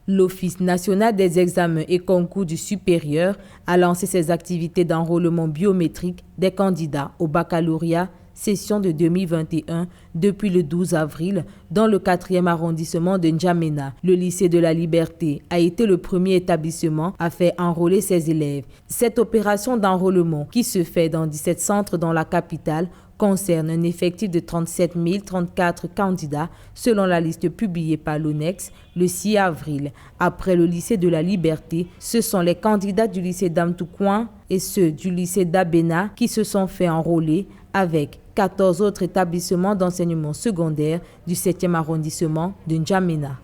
L'Office national des examens et concours du supérieur a lancé ses activités d'enrôlement biométrique des candidats au baccalauréat session de 2021 depuis le 12 avril dans le 4e arrondissement de N'Djamena. Le lycée de la Liberté a été le premier établissement à faire enrôler ses élèves. Cette opération d'enrôlement, qui se fait dans 17 centres dans la capitale, concerne un effectif de 37 034 candidats selon la liste publiée par l'ONEX le 6 avril. Après le lycée de la Liberté, ce sont les candidats du lycée d'Amtoukouan et ceux du lycée d'Abena qui se sont fait enrôler avec 14 autres établissements d'enseignement secondaire du 7e arrondissement de N'Djamena.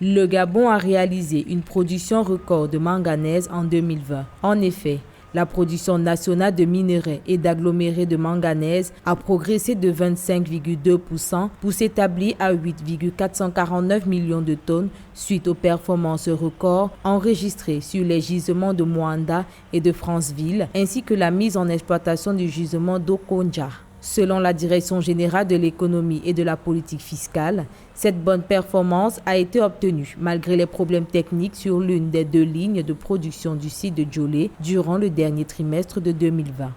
Le Gabon a réalisé une production record de manganèse en 2020. En effet, la production nationale de minerais et d'agglomérés de manganèse a progressé de 25,2% pour s'établir à 8,449 millions de tonnes suite aux performances records enregistrées sur les gisements de Moanda et de Franceville, ainsi que la mise en exploitation du gisement d'Okonja. Selon la Direction générale de l'économie et de la politique fiscale, cette bonne performance a été obtenue malgré les problèmes techniques sur l'une des 2 lignes de production du site de Djolé durant le dernier trimestre de 2020.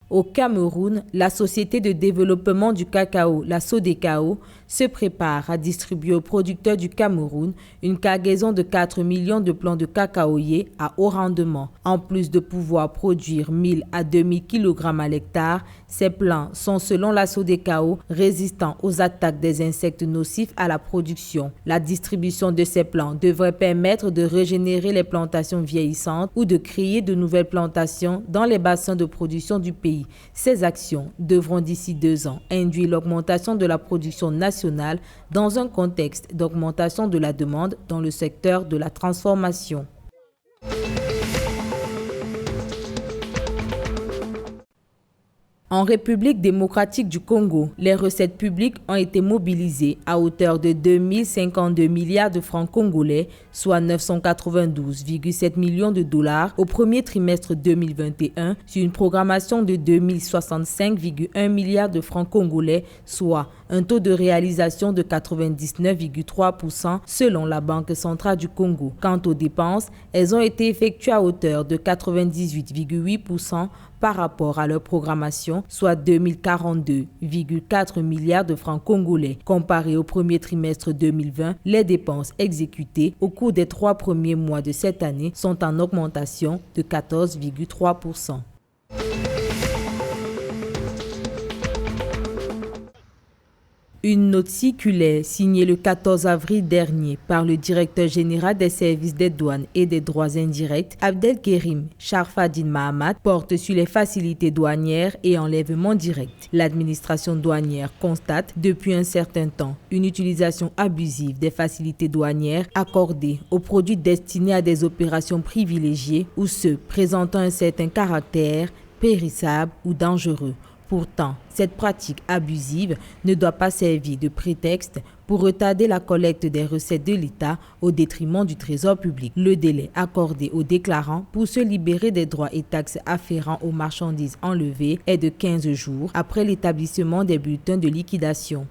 Au Cameroun, la Société de développement du cacao, la SODECAO, se prépare à distribuer aux producteurs du Cameroun une cargaison de 4 millions de plants de cacaoyer à haut rendement. En plus de pouvoir produire 1000 à 2000 kg à l'hectare, ces plants sont, selon la SODECAO, résistants aux attaques des insectes nocifs à la production. La distribution de ces plants devrait permettre de régénérer les plantations vieillissantes ou de créer de nouvelles plantations dans les bassins de production du pays. Ces actions devront d'ici 2 ans induire l'augmentation de la production nationale dans un contexte d'augmentation de la demande dans le secteur de la transformation. En République démocratique du Congo, les recettes publiques ont été mobilisées à hauteur de 2052 milliards de francs congolais, soit 992,7 millions de dollars au premier trimestre 2021, sur une programmation de 2065,1 milliards de francs congolais, soit un taux de réalisation de 99,3% selon la Banque centrale du Congo. Quant aux dépenses, elles ont été effectuées à hauteur de 98,8% par rapport à leur programmation, soit 2042,4 milliards de francs congolais. Comparé au premier trimestre 2020, les dépenses exécutées au cours des 3 premiers mois de cette année sont en augmentation de 14,3%. Une note circulaire signée le 14 avril dernier par le directeur général des services des douanes et des droits indirects, Abdelkerim Sharfadine Mahamat, porte sur les facilités douanières et enlèvements directs. L'administration douanière constate depuis un certain temps une utilisation abusive des facilités douanières accordées aux produits destinés à des opérations privilégiées ou ceux présentant un certain caractère périssable ou dangereux. Pourtant, cette pratique abusive ne doit pas servir de prétexte pour retarder la collecte des recettes de l'État au détriment du trésor public. Le délai accordé aux déclarants pour se libérer des droits et taxes afférents aux marchandises enlevées est de 15 jours après l'établissement des bulletins de liquidation.